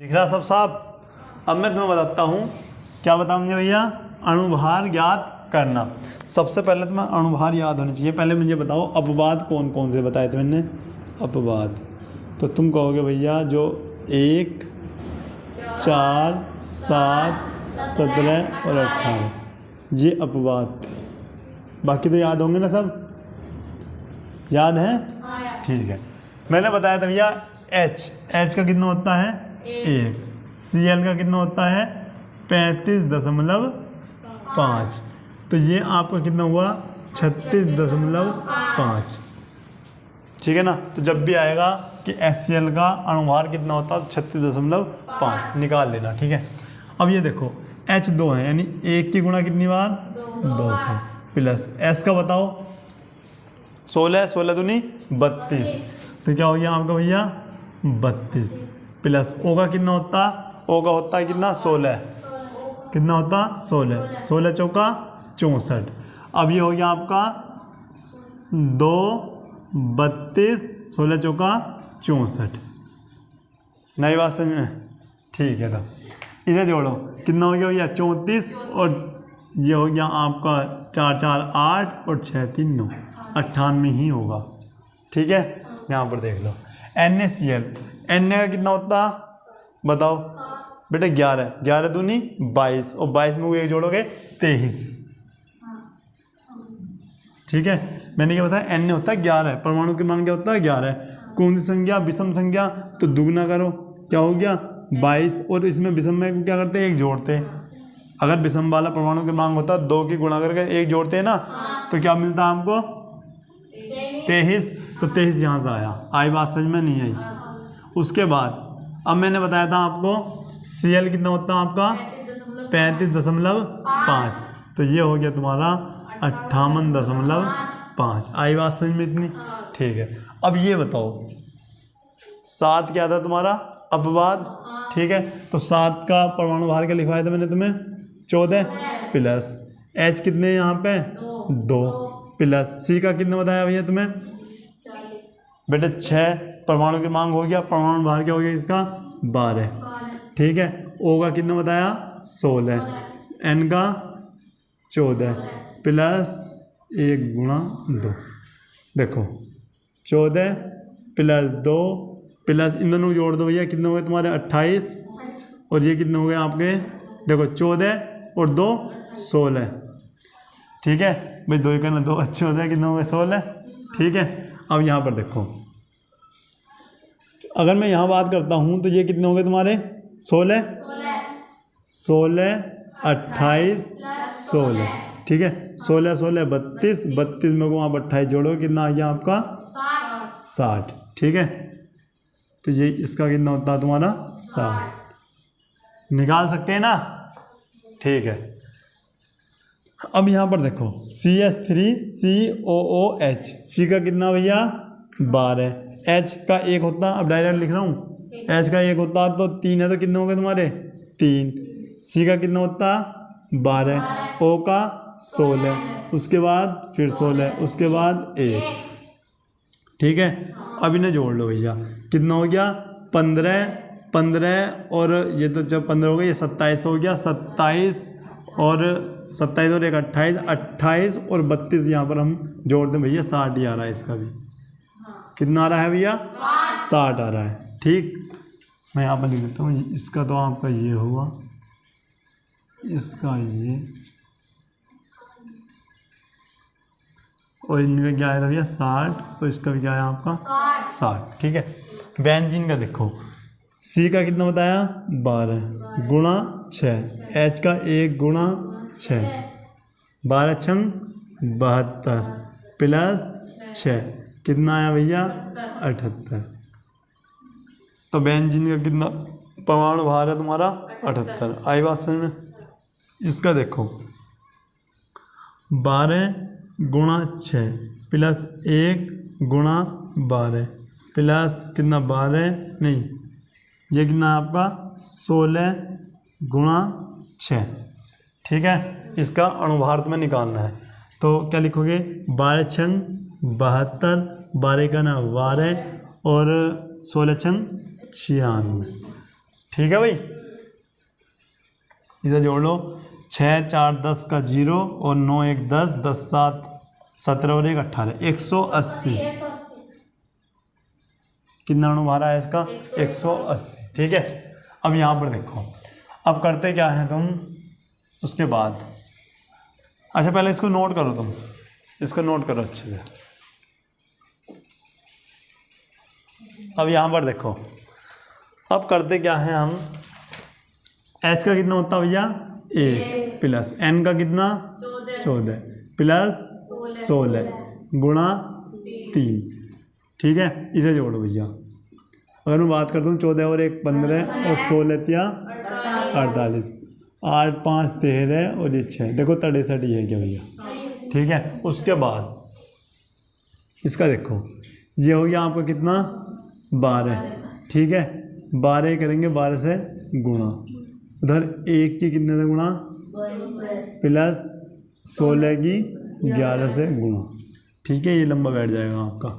दिख रहा सब साहब। अब मैं तुम्हें बताता हूँ, क्या बताऊंगे भैया, अणुभार ज्ञात करना। सबसे पहले तुम्हें अणुभार याद होने चाहिए। पहले मुझे बताओ अपवाद कौन कौन से बताए थे मैंने। अपवाद तो तुम कहोगे भैया जो 1, 4, 7, 17 और 18, ये अपवाद। बाकी तो याद होंगे ना सब, याद है? ठीक है। मैंने बताया था भैया H का कितना होता है 1, Cl का कितना होता है 35.5, तो ये आपका कितना हुआ 36.5। ठीक है ना। तो जब भी आएगा कि HCl का अणुभार कितना होता है 36.5 निकाल लेना। ठीक है। अब ये देखो H2 है, यानी 1 की गुणा कितनी बार 2 से, प्लस S का बताओ 16 दूनी 32, तो क्या हो गया आपका भैया 32, प्लस O का कितना होता, O का होता है कितना 16, कितना होता 16 चौका 64। अब ये हो गया आपका 2, 32, 16 चौका 64। नई बात समझ में? ठीक है। तो इसे जोड़ो, कितना हो गया भैया 34, और ये हो गया आपका 4 4 8 और 6 3 9, 98 ही होगा। ठीक है। यहाँ पर देख लो NaCl, Na का कितना होता बताओ बेटे 11 दूनी 22, और 22 में एक जोड़ोगे 23। ठीक है। मैंने क्या बताया Na होता है 11, परमाणु क्रमांक क्या होता है 11। कौन सी संख्या विषम संख्या, तो दुगना करो, क्या हो गया 22, और इसमें विषम में क्या करते हैं 1 जोड़ते हैं। अगर विषम वाला परमाणु क्रमांक होता 2 की गुणा करके 1 जोड़ते हैं ना, तो क्या मिलता है हमको 23, तो 23 यहाँ से आया। आई बात समझ में नहीं आई? उसके बाद अब मैंने बताया था आपको Cl कितना होता है आपका 35.5, तो ये हो गया तुम्हारा 58.5। आई बात समझ में इतनी? ठीक है। अब ये बताओ 7 क्या था तुम्हारा अपवाद। ठीक है। तो 7 का परमाणु भार क्या लिखवाया था मैंने तुम्हें 14, प्लस H कितने यहाँ पे 2, प्लस C का कितना बताया भैया तुम्हें बेटे 6, परमाणु क्रमांक हो गया, परमाणु भार क्या हो गया इसका 12। ठीक है। O का कितना बताया 16, N का 14, प्लस 1 गुणा 2, देखो 14 प्लस 2 प्लस इन दोनों को जोड़ दो भैया, कितने हो गए तुम्हारे 28, और ये कितने हो गए आपके देखो 14 और 2 16। ठीक है भाई, 2 करना 2 14, कितने हो गए 16। ठीक है। अब यहाँ पर देखो, अगर मैं यहाँ बात करता हूँ तो ये कितने हो गए तुम्हारे 16 28 16। ठीक है। 16 32 में को वहाँ पर 28 जोड़ो, कितना आ गया आपका 60। ठीक है। तो ये इसका कितना होता है तुम्हारा 60, निकाल सकते हैं ना। ठीक है। अब यहाँ पर देखो CH3COOH, C का कितना भैया 12, H का 1 होता, अब डायरेक्ट लिख रहा हूँ, H का 1 होता तो 3 है, तो कितने हो गए तुम्हारे 3। C का कितना होता 12, O का 16, उसके बाद फिर 16, उसके बाद 1। ठीक है। अब इन्हें जोड़ लो भैया, कितना हो गया 15 और ये तो जब 15 हो गया, ये 27 हो गया, 27 और 1 28 और 32 यहाँ पर हम जोड़ दें भैया 60 ही आ रहा है। इसका भी कितना आ रहा है भैया 60 आ रहा है। ठीक, मैं यहाँ पर लिख देता हूँ, इसका तो आपका ये हुआ, इसका ये, और इनका क्या आया था भैया 60, और इसका भी क्या आया आपका 60। ठीक है। बेंजीन का देखो, C का कितना बताया 12 गुणा 6, H का 1 गुणा 6, 12 छंग 72 प्लस 6, कितना आया भैया 78। तो बेंजीन का कितना परमाणु भार है तुम्हारा 78। आई बात समझ में? इसका देखो 12 गुणा 6 प्लस 1 गुणा 12 प्लस कितना 12 नहीं, ये कितना आपका 16 गुणा 6। ठीक है। इसका अणुभार तुम्हें निकालना है, तो क्या लिखोगे 12 छंग 72, 12 का ना 12 और 16 छंग 96। ठीक है भाई, इसे जोड़ लो। 6 4 10 का 0 और 9 1 10, 10 7 17 और 1 18, 180। कितना अणुभार है इसका? 180। ठीक है, अब यहाँ पर देखो, अब करते क्या है तुम उसके बाद। अच्छा पहले इसको नोट करो, तुम इसको नोट करो अच्छे से। अब यहाँ पर देखो, अब करते क्या है हम, H का कितना होता है भैया? A प्लस N का कितना? 14 प्लस 16 गुणा 3। ठीक है, इसे जोड़ो भैया। अगर मैं बात करता हूँ 14 और 1 15 और 16 या 48, 8 5 13 और ये 6, देखो 63 ही है क्या भैया? ठीक है, उसके बाद इसका देखो, ये हो गया आपका कितना? 12। ठीक है, 12 करेंगे 12 से गुणा, उधर 1 की कितने से गुणा? प्लस 16 की 11 से गुणा। ठीक है, ये लंबा बैठ जाएगा आपका।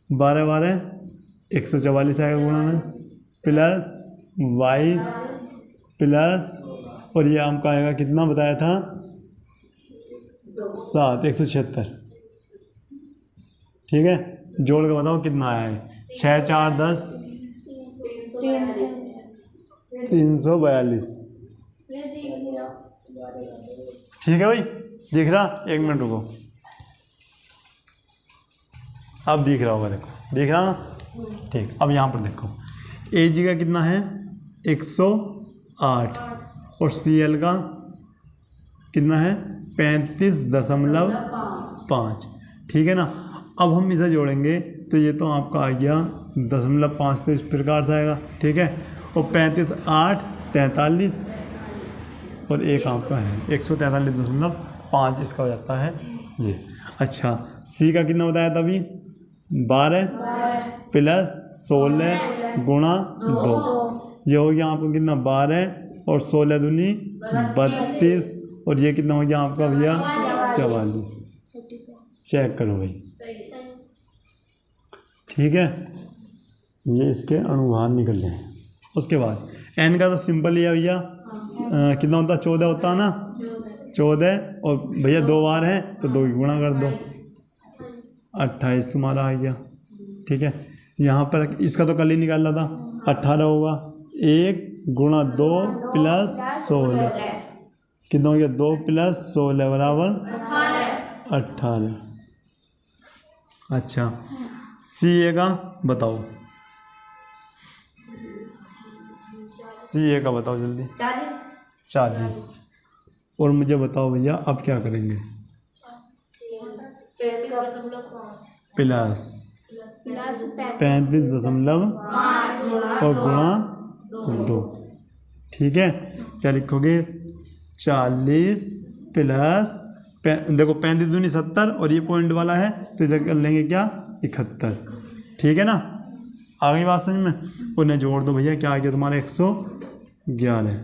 12 12 144 आएगा गुणा में, प्लस 22 प्लस, और ये आपका आएगा कितना बताया था? 7 176। ठीक है, जोड़ के बताओ कितना आया है? 6 4 10 342। ठीक है भाई, दिख रहा? 1 मिनट रुको, अब दिख रहा होगा, देखो दिख रहा ना? ठीक, अब यहाँ पर देखो, Ag का कितना है? 108 और Cl का कितना है? 35.5। ठीक है ना, अब हम इसे जोड़ेंगे तो ये तो आपका आ गया 0.5, तो इस प्रकार से आएगा। ठीक है, और 35 8 43 और एक आपका है 143.5, इसका हो जाता है ये। अच्छा, सी का कितना बताया था अभी? 12 प्लस 16 गुणा 2, ये हो गया आपको कितना? 12 और 16 दूनी 32, और ये कितना हो गया आपका भैया? 44। चेक करो भाई। ठीक है, ये इसके अणुभार निकल रहे हैं। उसके बाद एन का तो सिंपल ही है भैया, कितना होता है? 14 होता है ना? 14, और भैया 2 बार है तो 2 की गुणा कर दो, 28 तुम्हारा आ गया। ठीक है, यहाँ पर इसका तो कल ही निकाला था, 18 होगा। 1 गुणा 2 प्लस 16, कितना हो गया? 2 प्लस 16 बराबर 18। अच्छा, सी ए का बताओ, सी ए का बताओ जल्दी। 40। और मुझे बताओ भैया अब क्या करेंगे? प्लस 35.5 और गुणा 2। ठीक है, क्या लिखोगे? 40 प्लस, देखो 35 दूनी 70 और ये पॉइंट वाला है तो इसे कर लेंगे क्या? 71। ठीक है ना, आ गई बात समझ में? उन्हें जोड़ दो भैया, क्या आ गया तुम्हारा? 111।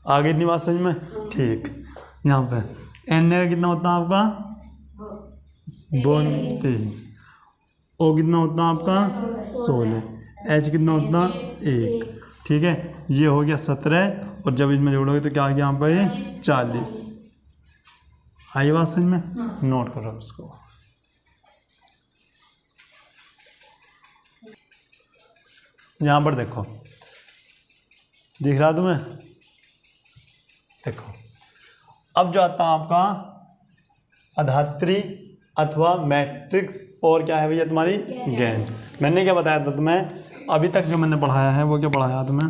आ गई इतनी बात समझ में? ठीक, यहाँ पे एन का कितना होता है आपका? 32। ओ कितना होता है आपका? 16। एच कितना होता? 1। ठीक है, ये हो गया 17, और जब इसमें जोड़ोगे तो क्या आ गया आपका? ये 40। आई बात समझ में? नोट करो इसको। यहाँ पर देखो, दिख रहा तुम्हें? देखो, अब जो आता है आपका अधात्री अथवा मैट्रिक्स, और क्या है भैया तुम्हारी? गैंट। मैंने क्या बताया था तुम्हें अभी तक? जो मैंने पढ़ाया है वो क्या पढ़ाया तुम्हें?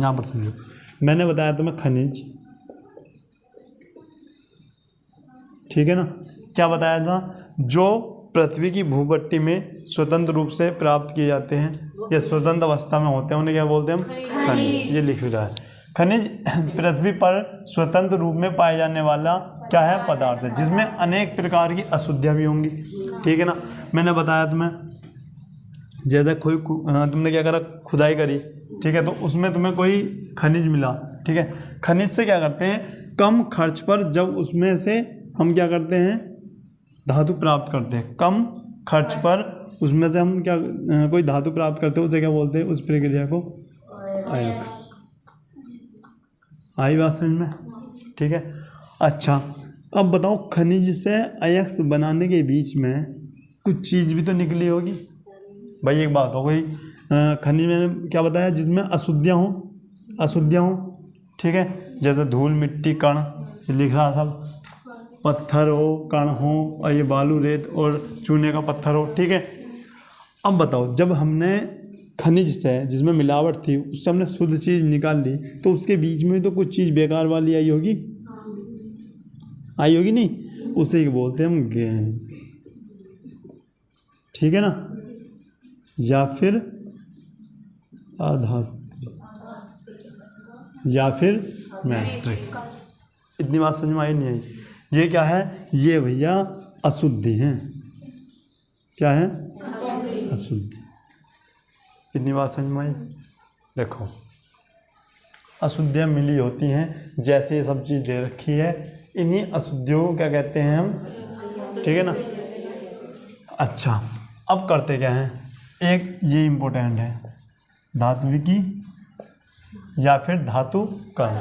यहाँ पर समझो, मैंने बताया तुम्हें खनिज। ठीक है ना, क्या बताया था? जो पृथ्वी की भूपट्टी में स्वतंत्र रूप से प्राप्त किए जाते हैं या स्वतंत्र अवस्था में होते हैं, उन्हें क्या बोलते हैं हम? खनिज। ये लिख रहा है, खनिज पृथ्वी पर स्वतंत्र रूप में पाए जाने वाला क्या है? पदार्थ है, जिसमें अनेक प्रकार की अशुद्धियाँ भी होंगी। ठीक है ना, मैंने बताया तुम्हें, जैसे कोई तुमने क्या करा? खुदाई करी। ठीक है, तो उसमें तुम्हें कोई खनिज मिला। ठीक है, खनिज से क्या करते हैं? कम खर्च पर जब उसमें से हम क्या करते हैं? धातु प्राप्त करते हैं। कम खर्च पर उसमें से हम क्या कोई धातु प्राप्त करते हैं उसे क्या बोलते हैं, उस प्रक्रिया को अयस्क। आई बात समझ में? ठीक है। अच्छा अब बताओ, खनिज से अयस्क बनाने के बीच में कुछ चीज़ भी तो निकली होगी भाई। एक बात हो गई, खनिज में क्या बताया, जिसमें अशुद्धियाँ हों, ठीक है, जैसे धूल मिट्टी कण लिख रहा सब, पत्थर हो, कण हो, और ये बालू रेत और चूने का पत्थर हो, ठीक है। अब बताओ, जब हमने खनिज से जिसमें मिलावट थी उससे हमने शुद्ध चीज़ निकाल ली, तो उसके बीच में तो कुछ चीज़ बेकार वाली आई होगी नहीं, उसे ही बोलते हैं हम गैन, ठीक है ना, या फिर आधार या फिर मैट्रिक्स। इतनी बात समझ में आई नहीं आई? ये क्या है, ये भैया अशुद्धि हैं। क्या है? अशुद्धि। इतनी बात समझ में आई? देखो, अशुद्धियाँ मिली होती हैं, जैसे ये सब चीज़ दे रखी है, इन्हीं अशुद्धियों को क्या कहते हैं हम, ठीक है ना। अच्छा अब करते क्या हैं, एक ये इम्पोर्टेंट है, धात्विकी या फिर धातु कण।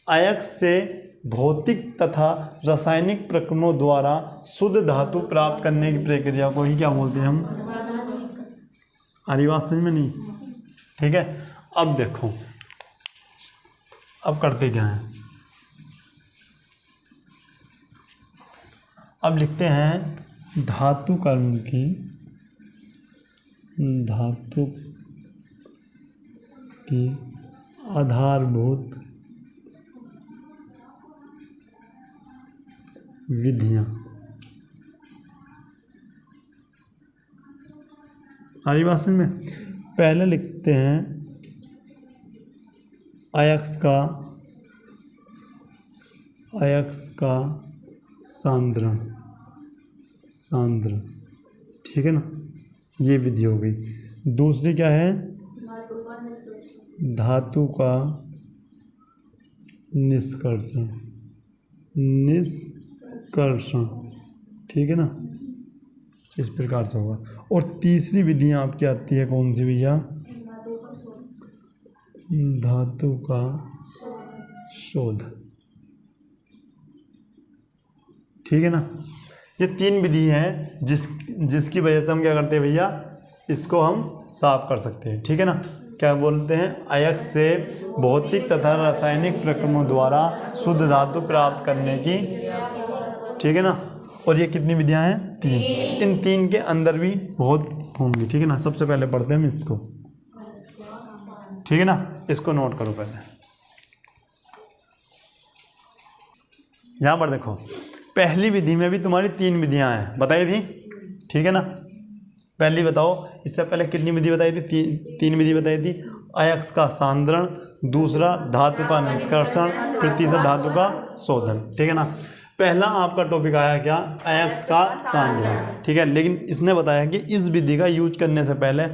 अयस्क से भौतिक तथा रासायनिक प्रक्रियाओं द्वारा शुद्ध धातु प्राप्त करने की प्रक्रिया को ही क्या बोलते हैं हम, बात समझ में नहीं? ठीक है। अब देखो, अब करते क्या हैं, अब लिखते हैं धातु कण की आधारभूत विधियां। हमारी बात समझ में? पहले लिखते हैं अयस्क का सांद्रण, ठीक है ना, ये विधि हो गई। दूसरी क्या है, धातु का निष्कर्षण, ठीक है ना, इस प्रकार से होगा। और तीसरी विधि आपकी आती है कौन सी भैया, धातु का शोधन, ठीक है ना। ये तीन विधि हैं जिसकी वजह से हम क्या करते हैं भैया, इसको हम साफ कर सकते हैं, ठीक है ना। क्या बोलते हैं, अयस्क से भौतिक तथा रासायनिक प्रक्रियाओं द्वारा शुद्ध धातु प्राप्त करने की, ठीक है ना। और ये कितनी विधियां हैं, तीन। इन तीन के अंदर भी बहुत होंगी, ठीक है ना। सबसे पहले पढ़ते हैं हम इसको, ठीक है ना, इसको नोट करो पहले। यहाँ पर देखो, पहली विधि में भी तुम्हारी तीन विधियां हैं, बताई थी, ठीक है ना। पहली बताओ, इससे पहले कितनी विधि बताई थी, तीन विधि बताई थी। अयस्क का सांद्रण, दूसरा धातु का निष्कर्षण, फिर तीसरा धातु का शोधन, ठीक है ना। पहला आपका टॉपिक आया क्या, अयस्क का सांद्रण, ठीक है। लेकिन इसने बताया कि इस विधि का यूज करने से पहले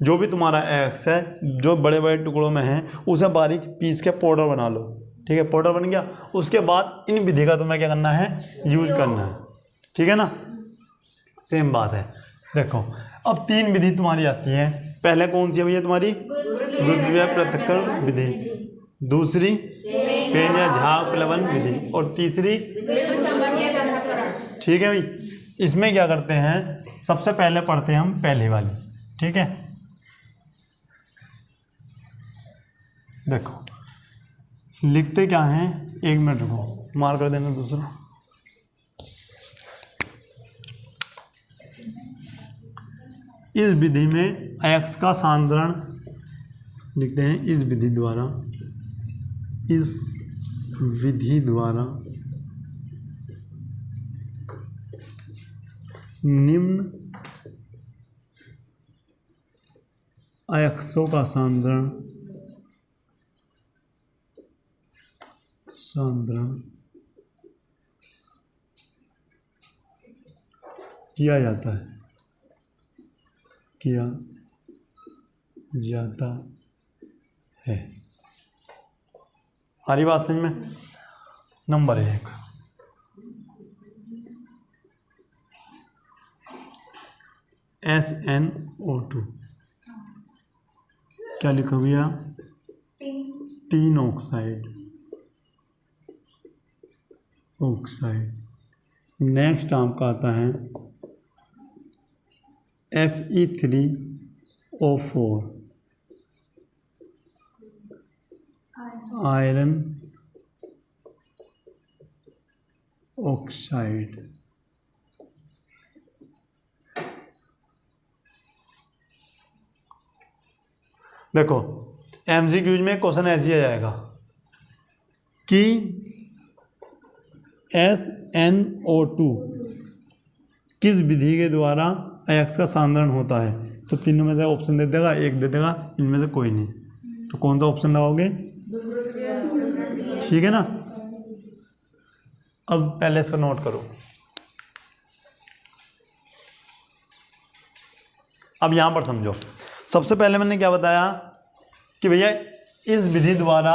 जो भी तुम्हारा अयस्क है, जो बड़े बड़े टुकड़ों में है, उसे बारीक पीस के पाउडर बना लो, ठीक है। पाउडर बन गया, उसके बाद इन विधि का तुम्हें क्या करना है, यूज करना है, ठीक है ना। सेम बात है। देखो, अब तीन विधि तुम्हारी आती है। पहले कौन सी है भैया तुम्हारी, द्वितीय पृथक्करण विधि, दूसरी फेन या झाग प्लवन विधि, और तीसरी, ठीक है भाई। इसमें क्या करते हैं, सबसे पहले पढ़ते हैं हम पहली वाली, ठीक है। देखो लिखते क्या हैं, एक मिनट रुको, मार कर देना दूसरा। इस विधि में अयस्क का सांद्रण लिखते हैं, इस विधि द्वारा निम्न अयस्कों का सांद्रण किया जाता है। हमारी बात समझ में? नंबर 1, SnO2, क्या लिखो भैया, टीन ऑक्साइड। नेक्स्ट आपका आता है Fe3O4, आयरन ऑक्साइड। देखो MCQ में क्वेश्चन ऐसे आ जाएगा कि SnO2 किस विधि के द्वारा अयस्क का सांद्रण होता है, तो तीनों में से ऑप्शन दे देगा, एक दे देगा, इनमें से कोई नहीं, तो कौन सा ऑप्शन लगाओगे, ठीक है ना। अब पहले इसको नोट करो। अब यहां पर समझो, सबसे पहले मैंने क्या बताया कि भैया इस विधि द्वारा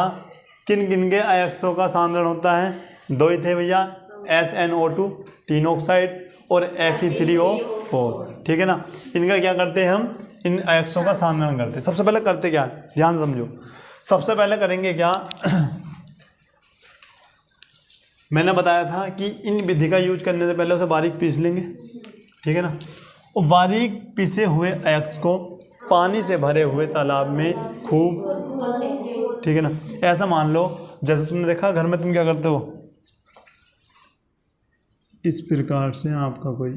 किन किन के अयस्कों का सांद्रण होता है, दो ही थे भैया, SnO2 टीन ऑक्साइड और Fe3O4, ठीक है ना। इनका क्या करते हैं हम, इन अयस्कों का सांद्रण करते हैं। सबसे पहले करते क्या, ध्यान समझो, सबसे पहले करेंगे क्या मैंने बताया था कि इन विधि का यूज करने से पहले उसे बारीक पीस लेंगे, ठीक है ना। और बारीक पीसे हुए अयस्क को पानी से भरे हुए तालाब में खूब, ठीक है ना। ऐसा मान लो जैसे तुमने देखा घर में तुम क्या करते हो, इस प्रकार से आपका कोई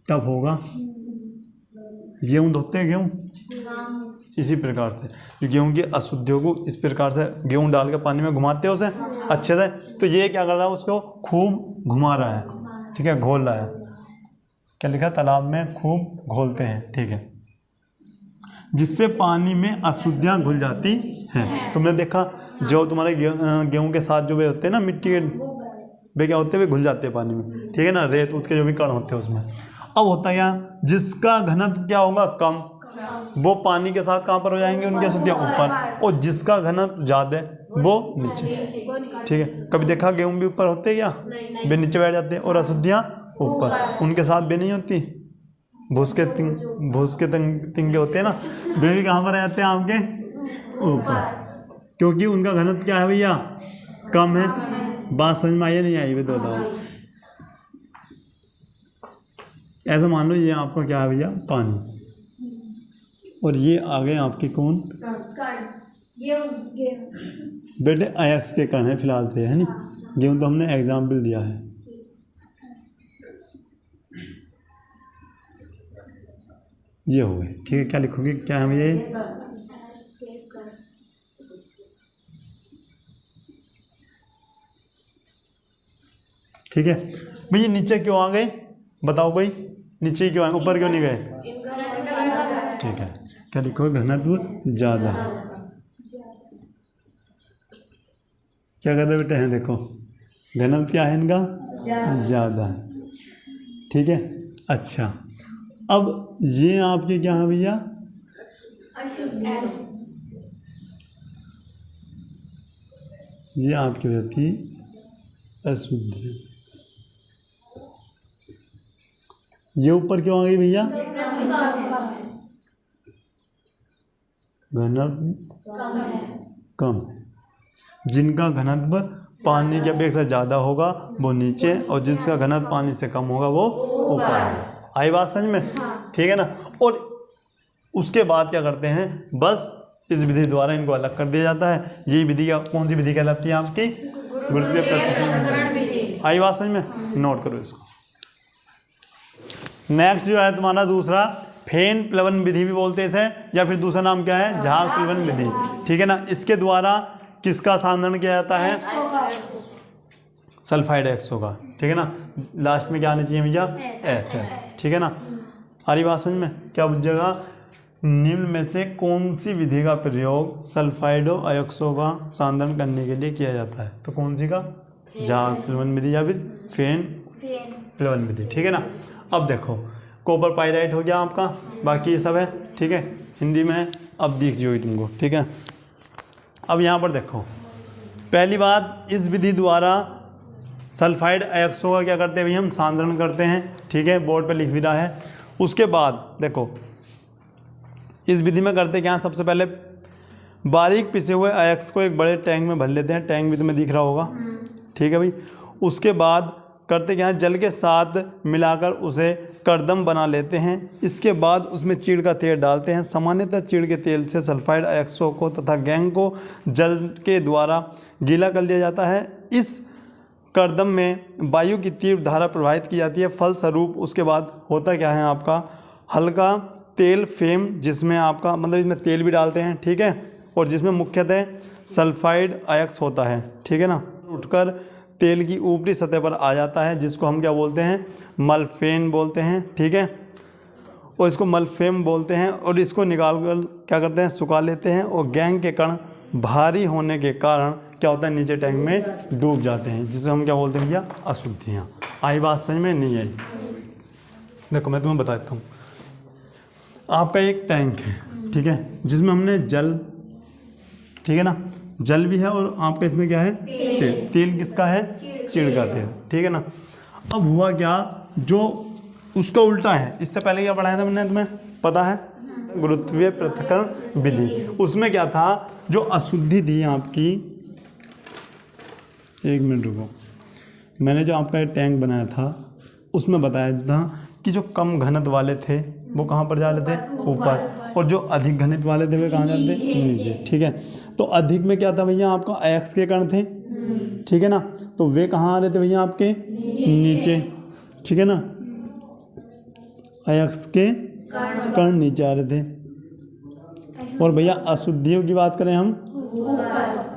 टब होगा, गेहूँ धोते हैं, गेहूँ इसी प्रकार से जो गेहूँ की अशुद्धियों को इस प्रकार से गेहूँ डाल के पानी में घुमाते हैं उसे अच्छे से, तो ये क्या कर रहा है, उसको खूब घुमा रहा है, ठीक है, घोल रहा है। क्या लिखा, तालाब में खूब घोलते हैं, ठीक है, जिससे पानी में अशुद्धियाँ घुल जाती हैं। तुमने देखा जो तुम्हारे गेहूँ के साथ जो वे होते हैं ना, मिट्टी के वे क्या होते हैं, वे घुल जाते हैं पानी में, ठीक है ना, रेत उत के जो भी कण होते हैं उसमें। अब होता है यहाँ जिसका घनत्व क्या होगा कम, वो पानी के साथ कहाँ पर हो जाएंगे, उनकी अशुद्धियाँ ऊपर, और जिसका घनत्व ज़्यादा वो नीचे, ठीक है। कभी देखा गेहूँ भी ऊपर होते हैं क्या, वे नीचे बैठ जाते हैं, और अशुद्धियाँ ऊपर, उनके साथ भी नहीं होती, भूस के तिंगे होते हैं ना, वे भी कहाँ पर रहते हैं आपके ऊपर, क्योंकि उनका घनत्व क्या है भैया, कम है। बात समझ में आई नहीं आई, वे दो बताओ। ऐसा मान लो ये आपका क्या है भैया, पानी, और ये आ गए आपके कौन, बेटे अयस्क के कण है फिलहाल से, है नी, गेहूँ तो हमने एग्जाम्पल दिया है। ये हो गए, ठीक है। क्या लिखोगे, क्या है भैया, ठीक है भैया। नीचे क्यों आ गए बताओ, कोई नीचे क्यों आए, ऊपर क्यों नहीं गए, ठीक है। क्या लिखो, घनत्व ज़्यादा, क्या कर रहे बेटे हैं, देखो घनत्व क्या है इनका, ज़्यादा, ठीक है। अच्छा, अब ये आपके क्या है भैया, ये आपकी रहती अशुद्ध। ये ऊपर क्यों आ गई भैया, घनत्व कम, जिनका घनत्व पानी की अपेक्षा ज़्यादा होगा वो नीचे, और जिसका घनत्व पानी से कम होगा वो ऊपर। आई बात समझ में, ठीक है ना। और उसके बाद क्या करते हैं, बस इस विधि द्वारा इनको अलग कर दिया जाता है। ये विधि कौन सी विधि कहलाती है आपकी, गुरुत्वीय प्रतिक्रिया। आई बात समझ में, नोट करो इसको। नेक्स्ट जो है तुम्हारा दूसरा, फेन प्लवन विधि भी बोलते हैं इसे, या फिर दूसरा नाम क्या है, झाग प्लवन विधि, ठीक है ना। इसके द्वारा किसका सांद्रण किया जाता है, सल्फाइड अयस्कों का, ठीक है ना। लास्ट में क्या आना चाहिए भैया, एस है, ठीक है ना। हरी बात समझ में, क्या पूछेगा, निम्न में से कौन सी विधि का प्रयोग सल्फाइडो अयस्कों का सांद्रण करने के लिए किया जाता है, तो कौन सी का, झाग प्लवन विधि या फिर फेन प्लवन विधि, ठीक है ना। अब देखो कॉपर पाइराइट हो गया आपका, बाकी ये सब है, ठीक है, हिंदी में अब दिख जाएगी तुमको, ठीक है। अब यहाँ पर देखो, पहली बात, इस विधि द्वारा सल्फाइड अयस्कों का क्या करते हैं भैया, हम सांद्रण करते हैं, ठीक है, बोर्ड पे लिख भी रहा है। उसके बाद देखो इस विधि में करते क्या, सबसे पहले बारीक पिसे हुए अयस्क को एक बड़े टैंक में भर लेते हैं, टैंक भी तुम्हें दिख रहा होगा, ठीक है भाई। उसके बाद करते क्या है, जल के साथ मिलाकर उसे करदम बना लेते हैं। इसके बाद उसमें चीड़ का तेल डालते हैं। सामान्यतः चीड़ के तेल से सल्फाइड अयस्कों को तथा गैंग को जल के द्वारा गीला कर लिया जाता है। इस करदम में वायु की तीव्र धारा प्रवाहित की जाती है। फलस्वरूप उसके बाद होता क्या है आपका हल्का तेल फेम, जिसमें आपका मतलब इसमें तेल भी डालते हैं, ठीक है, और जिसमें मुख्यतः सल्फाइड अयस्क होता है, ठीक है ना, उठकर तेल की ऊपरी सतह पर आ जाता है, जिसको हम क्या बोलते हैं, मलफेन बोलते हैं, ठीक है, और इसको मलफेम बोलते हैं। और इसको निकाल कर क्या करते हैं, सुखा लेते हैं। और गैंग के कण भारी होने के कारण क्या होता है, नीचे टैंक में डूब जाते हैं, जिसे हम क्या बोलते हैं भैया, अशुद्धियाँ। आई बात समझ में? नहीं आई? देखो मैं तुम्हें बता देता हूँ। आपका एक टैंक है, ठीक है, जिसमें हमने जल, ठीक है ना, जल भी है, और आपका इसमें क्या है, तेल। तेल किसका है, चीड़ का तेल, ठीक है ना। अब हुआ क्या, जो उसका उल्टा है, इससे पहले क्या पढ़ाया था मैंने, तुम्हें पता है, गुरुत्वीय पृथक्करण विधि। उसमें क्या था, जो अशुद्धि थी आपकी, एक मिनट रुको, मैंने जो आपका एक टैंक बनाया था उसमें बताया था कि जो कम घनत्व वाले थे वो कहाँ पर जा रहे थे, ऊपर, और जो अधिक घनत्व वाले थे वे कहाँ जा रहे थे, नीचे, ठीक है। तो अधिक में क्या था भैया, आपका अयस्क के कण थे, ठीक है ना, तो वे कहाँ आ रहे थे भैया, आपके नीचे, ठीक है ना, अयस्क के कण नीचे आ रहे थे। और भैया अशुद्धियों की बात करें हम,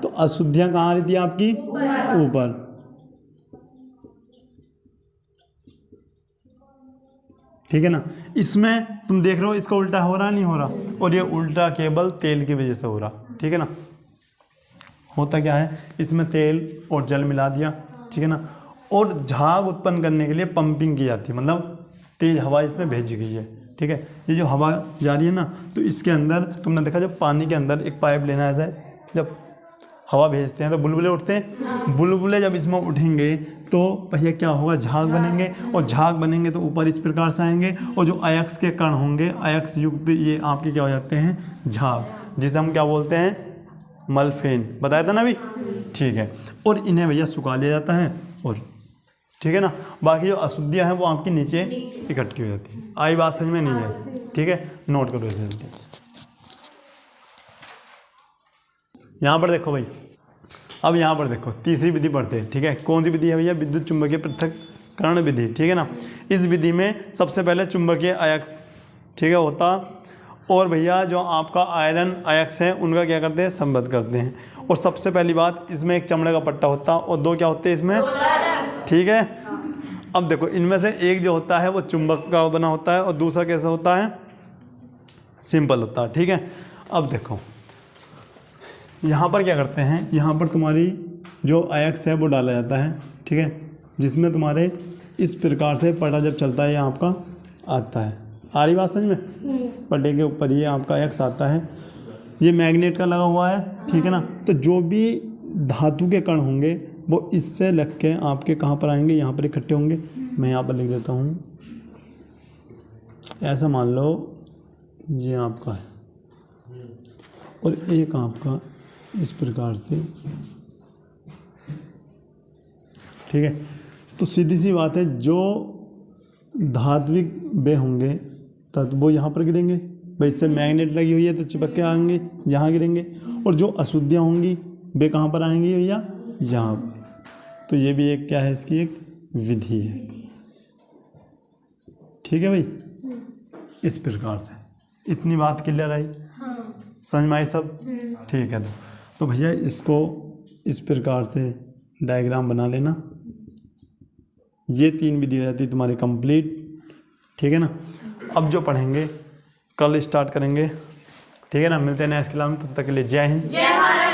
तो अशुद्धियाँ कहाँ आ रही थी आपकी, ऊपर, ठीक है ना। इसमें तुम देख रहे हो इसका उल्टा हो रहा नहीं हो रहा, और ये उल्टा केवल तेल की वजह से हो रहा, ठीक है ना। होता क्या है, इसमें तेल और जल मिला दिया, ठीक है ना, और झाग उत्पन्न करने के लिए पंपिंग की जाती है, मतलब तेज हवा इसमें भेजी गई है, ठीक है। ये जो हवा जा रही है ना, तो इसके अंदर तुमने देखा जब पानी के अंदर एक पाइप लेना है, जब हवा भेजते हैं तो बुलबुले उठते हैं। बुलबुले जब इसमें उठेंगे तो भैया क्या होगा, झाग बनेंगे, और झाग बनेंगे तो ऊपर इस प्रकार से आएंगे, और जो अयस्क के कण होंगे, अयस्क युक्त, ये आपके क्या हो जाते हैं, झाग, जिसे हम क्या बोलते हैं, मलफेन, बताया था ना अभी, ठीक है। और इन्हें भैया सुखा लिया जाता है, और ठीक है ना, बाकी जो अशुद्धियाँ हैं वो आपकी नीचे इकट्ठी हो जाती है। आई बात समझ में? नहीं है, ठीक है, नोट करो इसे। यहाँ पर देखो भाई, अब यहाँ पर देखो तीसरी विधि पढ़ते हैं, ठीक है। कौन सी विधि है भैया, विद्युत चुंबकीय पृथक्करण विधि, ठीक है ना। इस विधि में सबसे पहले चुंबकीय अयस्क, ठीक है, होता, और भैया जो आपका आयरन अयस्क है उनका क्या करते हैं, संबद्ध करते हैं। और सबसे पहली बात, इसमें एक चमड़े का पट्टा होता है, और दो क्या होते हैं इसमें, ठीक है। अब देखो इनमें से एक जो होता है वो चुंबक का बना होता है, और दूसरा कैसा होता है, सिंपल होता है, ठीक है। अब देखो यहाँ पर क्या करते हैं, यहाँ पर तुम्हारी जो अयस्क है वो डाला जाता है, ठीक है, जिसमें तुम्हारे इस प्रकार से पटा जब चलता है ये आपका आता है। आ रही बात समझ में? पटे के ऊपर ये आपका अयस्क आता है, ये मैग्नेट का लगा हुआ है, ठीक है ना। तो जो भी धातु के कण होंगे वो इससे लग के आपके कहाँ पर आएंगे, यहाँ पर इकट्ठे होंगे। मैं यहाँ पर लिख देता हूँ, ऐसा मान लो ये आपका है, और एक आपका इस प्रकार से, ठीक है। तो सीधी सी बात है, जो धात्विक वे होंगे तब वो यहाँ पर गिरेंगे, भाई इससे मैग्नेट लगी हुई है तो चिपक के आएंगे, यहाँ गिरेंगे। और जो अशुद्धियाँ होंगी वे कहाँ पर आएंगी भैया, यहाँ पर। तो ये भी एक क्या है, इसकी एक विधि है, ठीक है भाई। इस प्रकार से इतनी बात क्लियर आई, समझ में आई सब, ठीक है। तो भैया इसको इस प्रकार से डायग्राम बना लेना। ये तीन विधि हो जाती है तुम्हारी कंप्लीट, ठीक है ना। अब जो पढ़ेंगे कल स्टार्ट करेंगे, ठीक है ना। मिलते हैं नेक्स्ट क्लास में, तब तक के लिए जय हिंद, जय भारत।